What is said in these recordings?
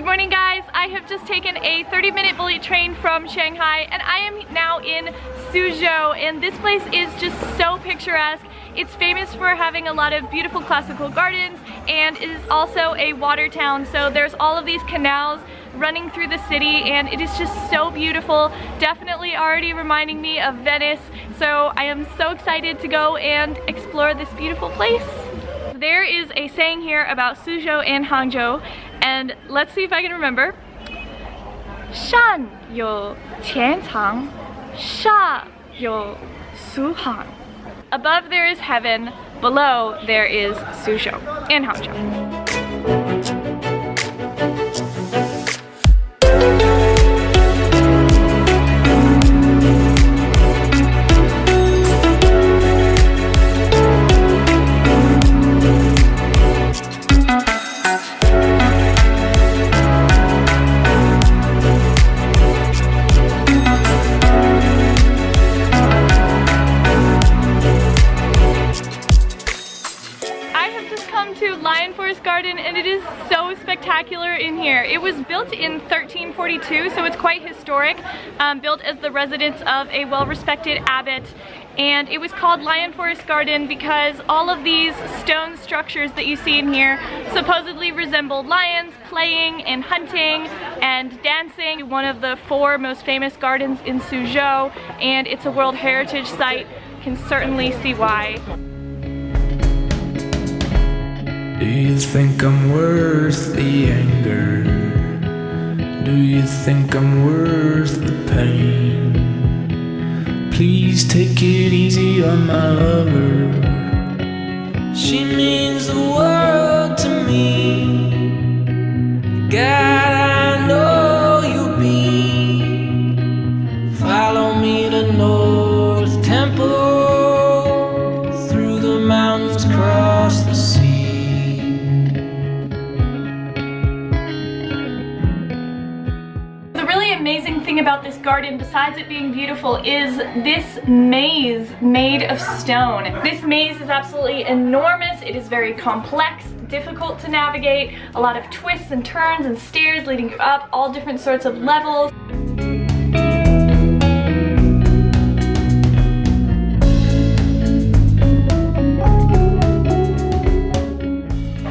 Good morning guys, I have just taken a 30-minute bullet train from Shanghai and I am now in Suzhou, and this place is just so picturesque. It's famous for having a lot of beautiful classical gardens, and it is also a water town, so there's all of these canals running through the city and it is just so beautiful. Definitely already reminding me of Venice, so I am so excited to go and explore this beautiful place. There is a saying here about Suzhou and Hangzhou, and let's see if I can remember. 山有钱塘, 下有苏杭. Above there is heaven, below there is Suzhou and Hangzhou. And it is so spectacular in here. It was built in 1342, so it's quite historic, built as the residence of a well-respected abbot, and it was called Lion Forest Garden because all of these stone structures that you see in here supposedly resemble lions playing and hunting and dancing. One of the 4 most famous gardens in Suzhou, and it's a World Heritage Site. You can certainly see why. Do you think I'm worth the anger? Do you think I'm worth the pain? Please take it easy on my lover. She means the world to me. God, I know you'll be. Follow me to North Temple, through the mountains, cross the sea. Amazing thing about this garden, besides it being beautiful, is this maze made of stone. This maze is absolutely enormous. It is very complex, difficult to navigate, a lot of twists and turns and stairs leading you up all different sorts of levels.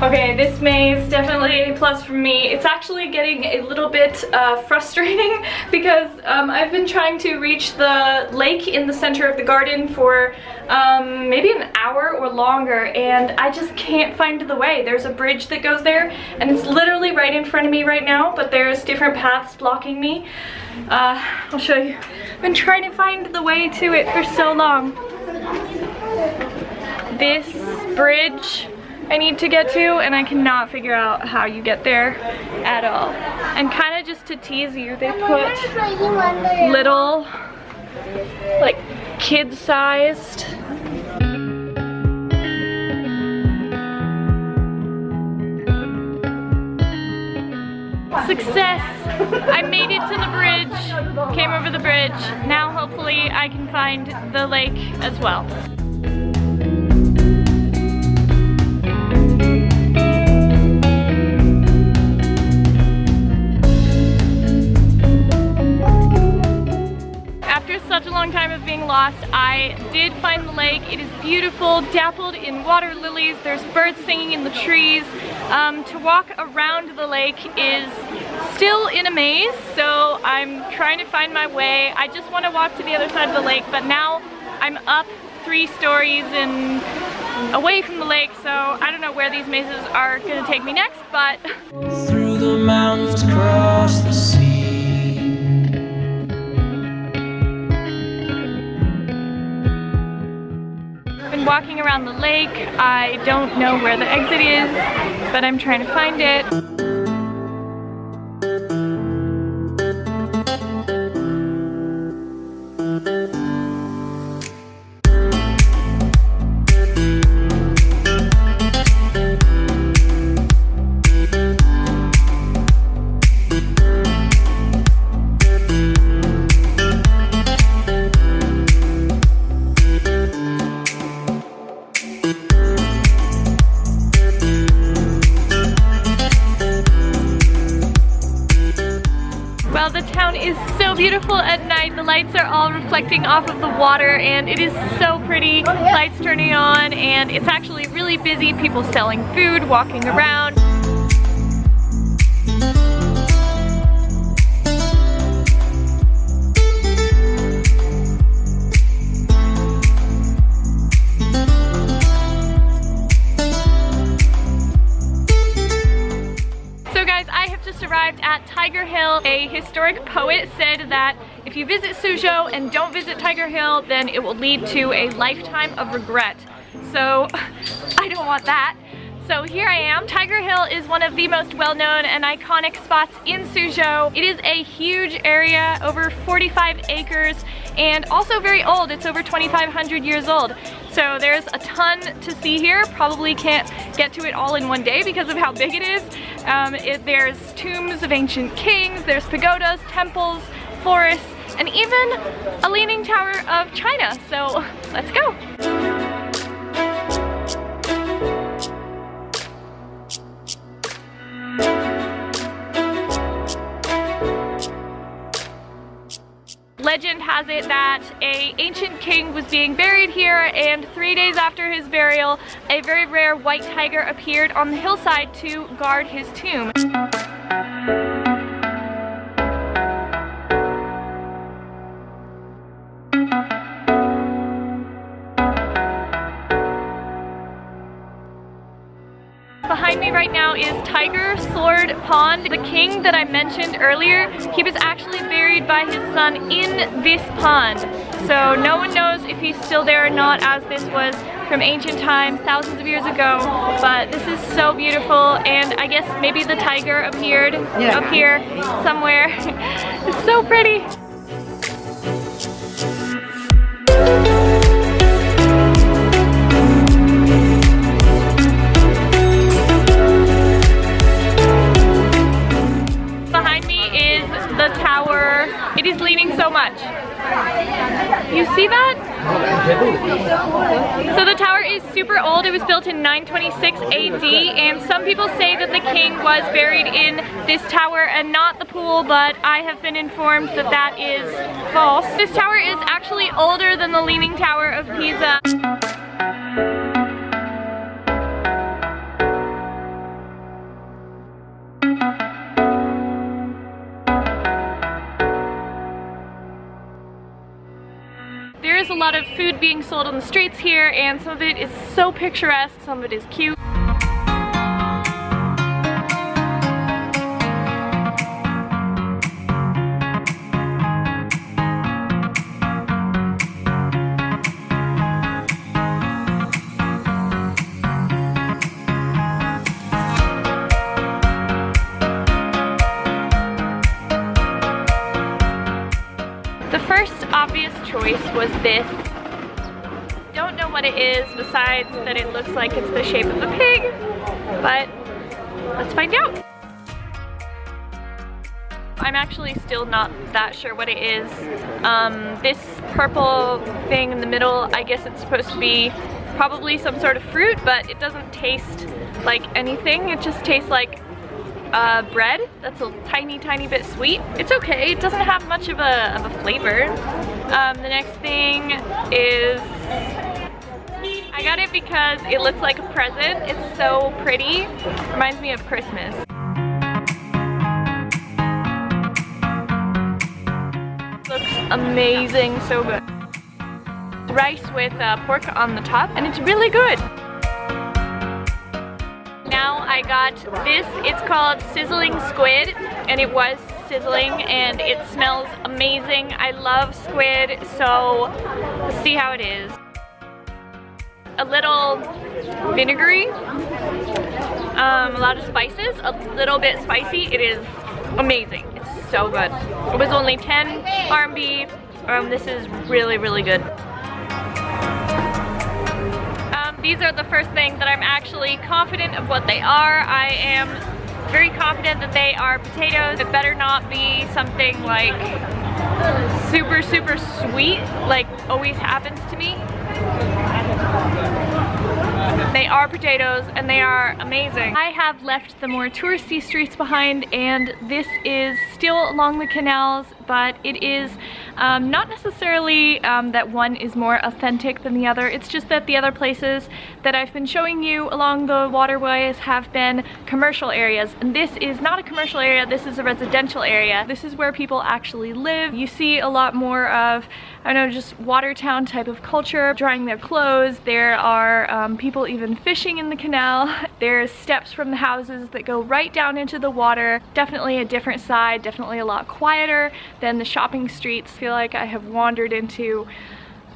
Okay, this maze, definitely a plus for me. It's actually getting a little bit frustrating because I've been trying to reach the lake in the center of the garden for maybe an hour or longer, and I just can't find the way. There's a bridge that goes there, and it's literally right in front of me right now, but there's different paths blocking me. I'll show you. I've been trying to find the way to it for so long. This bridge I need to get to, and I cannot figure out how you get there at all. And kind of just to tease you, they put little, like, kid-sized success! I made it to the bridge, came over the bridge. Now hopefully I can find the lake as well. Such a long time of being lost, I did find the lake. It is beautiful, dappled in water lilies. There's birds singing in the trees. To walk around the lake is still in a maze, so I'm trying to find my way. I just want to walk to the other side of the lake, but now I'm up 3 stories and away from the lake, so I don't know where these mazes are going to take me next, but through the mountains, cross the sea. walking around the lake. I don't know where the exit is, but I'm trying to find it. Well, the town is so beautiful at night. The lights are all reflecting off of the water and it is so pretty. Lights turning on and it's actually really busy. People selling food, walking around. Arrived at Tiger Hill. A historic poet said that if you visit Suzhou and don't visit Tiger Hill, then it will lead to a lifetime of regret. So I don't want that. So here I am. Tiger Hill is one of the most well-known and iconic spots in Suzhou. It is a huge area, over 45 acres, and also very old. It's over 2,500 years old. So there's a ton to see here. Probably can't get to it all in one day because of how big it is. There's tombs of ancient kings, there's pagodas, temples, forests, and even a leaning tower of China. So let's go. Legend has it that an ancient king was being buried here, and 3 days after his burial, a very rare white tiger appeared on the hillside to guard his tomb. Behind me right now is Tiger Sword Pond. The king that I mentioned earlier, he was actually buried by his son in this pond. So no one knows if he's still there or not, as this was from ancient times, thousands of years ago. But this is so beautiful, and I guess maybe the tiger appeared up here somewhere. It's so pretty. The tower. It is leaning so much. You see that? So the tower is super old. It was built in 926 AD, and some people say that the king was buried in this tower and not the pool, but I have been informed that that is false. This tower is actually older than the Leaning Tower of Pisa. There is a lot of food being sold on the streets here, and some of it is so picturesque, some of it is cute. The first obvious choice was this. Don't know what it is besides that it looks like it's the shape of a pig, but let's find out. I'm actually still not that sure what it is. This purple thing in the middle, I guess it's supposed to be probably some sort of fruit, but it doesn't taste like anything. It just tastes like bread that's a tiny bit sweet. It's okay, it doesn't have much of a flavor. The next thing is, I got it because it looks like a present. It's so pretty. Reminds me of Christmas. Looks amazing, so good. Rice with pork on the top, and it's really good. Now I got this. It's called sizzling squid, and it was sizzling and it smells amazing. I love squid, so let's see how it is. A little vinegary, a lot of spices, a little bit spicy. It is amazing. It's so good. It was only 10 RMB. This is really good. These are the first things that I'm actually confident of what they are. I am very confident that they are potatoes. It better not be something like super sweet, like always happens to me. They are potatoes and they are amazing. I have left the more touristy streets behind, and this is still along the canals, but it is not necessarily that one is more authentic than the other. It's just that the other places that I've been showing you along the waterways have been commercial areas, and this is not a commercial area, this is a residential area. This is where people actually live. You see a lot more of, I don't know, just water town type of culture, drying their clothes. There are people even fishing in the canal. There's steps from the houses that go right down into the water. Definitely a different side, definitely a lot quieter than the shopping streets. I feel like I have wandered into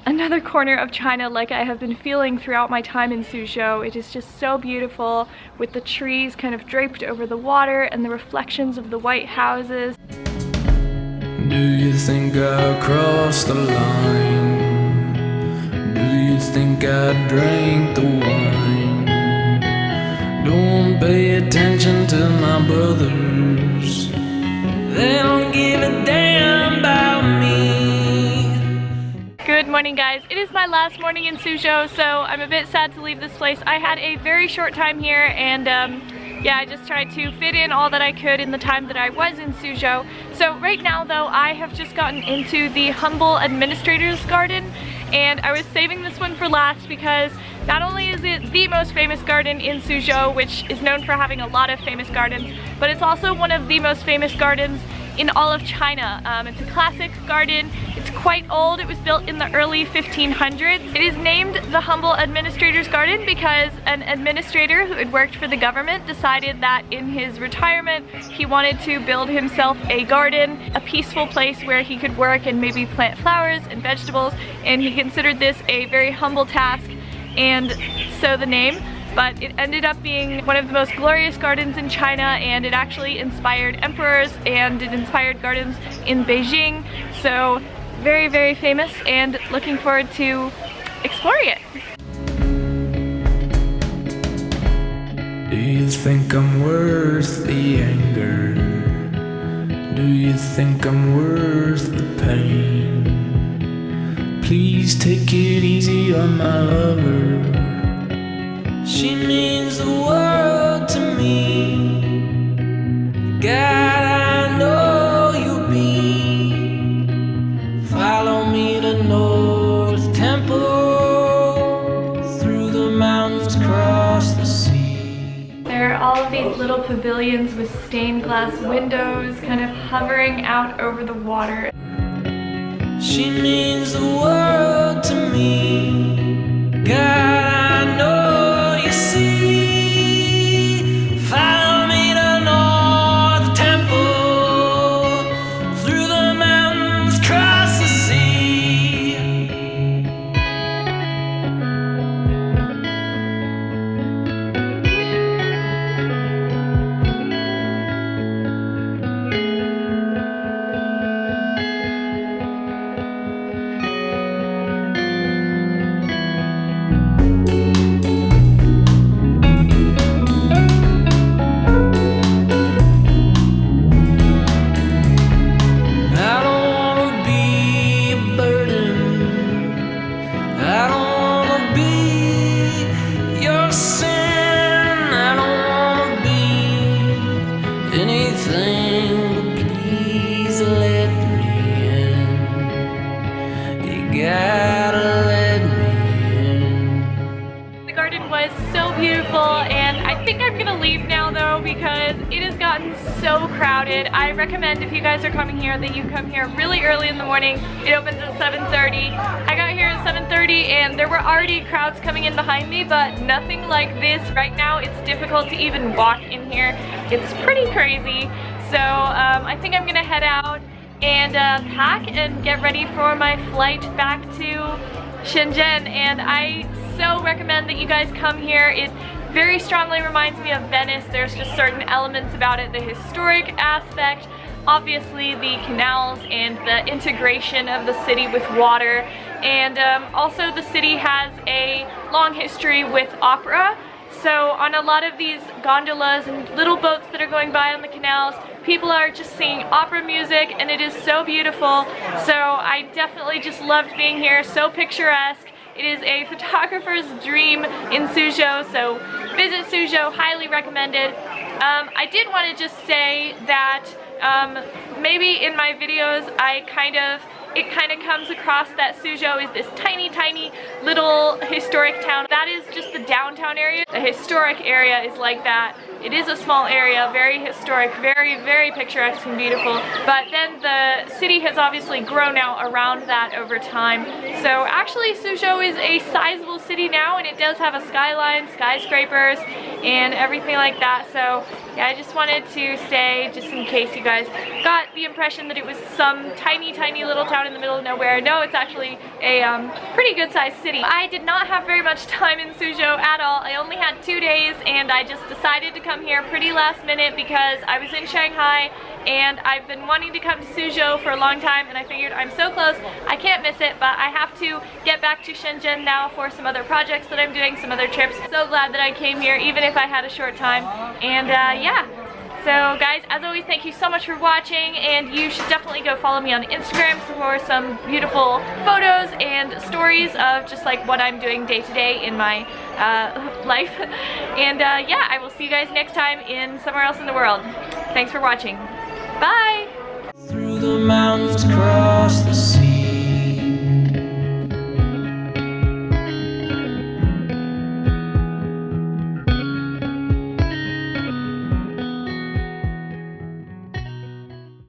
another corner of China like I have been feeling throughout my time in Suzhou. It is just so beautiful with the trees kind of draped over the water and the reflections of the white houses. Do you think I crossed the line? Do you think I drank the wine? Don't pay attention to my brothers. They don't give a damn about me. Good morning, guys. It is my last morning in Suzhou, so I'm a bit sad to leave this place. I had a very short time here, and yeah, I just tried to fit in all that I could in the time that I was in Suzhou. So right now, though, I have just gotten into the Humble Administrator's Garden, and I was saving this one for last because not only is it the most famous garden in Suzhou, which is known for having a lot of famous gardens, but it's also one of the most famous gardens in all of China. It's a classic garden. It's quite old. It was built in the early 1500s. It is named the Humble Administrator's Garden because an administrator who had worked for the government decided that in his retirement he wanted to build himself a garden, a peaceful place where he could work and maybe plant flowers and vegetables, and he considered this a very humble task, and so the name. But it ended up being one of the most glorious gardens in China, and it actually inspired emperors, and it inspired gardens in Beijing. So very, very famous, and looking forward to exploring it. Do you think I'm worth the anger? Do you think I'm worth the pain? Please take it easy on my lover. She means the world to me. God, I know you'll be. Follow me to North Temple, through the mountains, cross the sea. There are all of these little pavilions with stained glass windows kind of hovering out over the water. She means the world to me. God, I know. Follow me to North Temple, through the mountains, cross the sea. Because it has gotten so crowded. I recommend if you guys are coming here that you come here really early in the morning. It opens at 7:30. I got here at 7:30 and there were already crowds coming in behind me, but nothing like this. Right now it's difficult to even walk in here. It's pretty crazy. So I think I'm gonna head out and pack and get ready for my flight back to Shenzhen, and I so recommend that you guys come here. It very strongly reminds me of Venice. There's just certain elements about it, the historic aspect, obviously the canals and the integration of the city with water, and also the city has a long history with opera. So on a lot of these gondolas and little boats that are going by on the canals, people are just singing opera music, and it is so beautiful. So I definitely just loved being here, so picturesque. It is a photographer's dream in Suzhou, so visit Suzhou, highly recommended. I did want to just say that maybe in my videos it kind of comes across that Suzhou is this tiny, tiny little historic town. That is just the downtown area. The historic area is like that. It is a small area, very historic, very, very picturesque and beautiful. But then the city has obviously grown out around that over time. So actually Suzhou is a sizable city now, and it does have a skyline, skyscrapers, and everything like that. So yeah, I just wanted to say, just in case you guys got the impression that it was some tiny, tiny little town in the middle of nowhere. No, it's actually a pretty good sized city. I did not have very much time in Suzhou at all. I only had 2 days, and I just decided to come here pretty last minute because I was in Shanghai and I've been wanting to come to Suzhou for a long time, and I figured I'm so close, I can't miss it. But I have to get back to Shenzhen now for some other projects that I'm doing, some other trips. So glad that I came here, even if I had a short time. And yeah. So guys, as always, thank you so much for watching, and you should definitely go follow me on Instagram for some beautiful photos and stories of just like what I'm doing day to day in my life. And yeah, I will see you guys next time in somewhere else in the world. Thanks for watching. Bye! Through the mountains, across the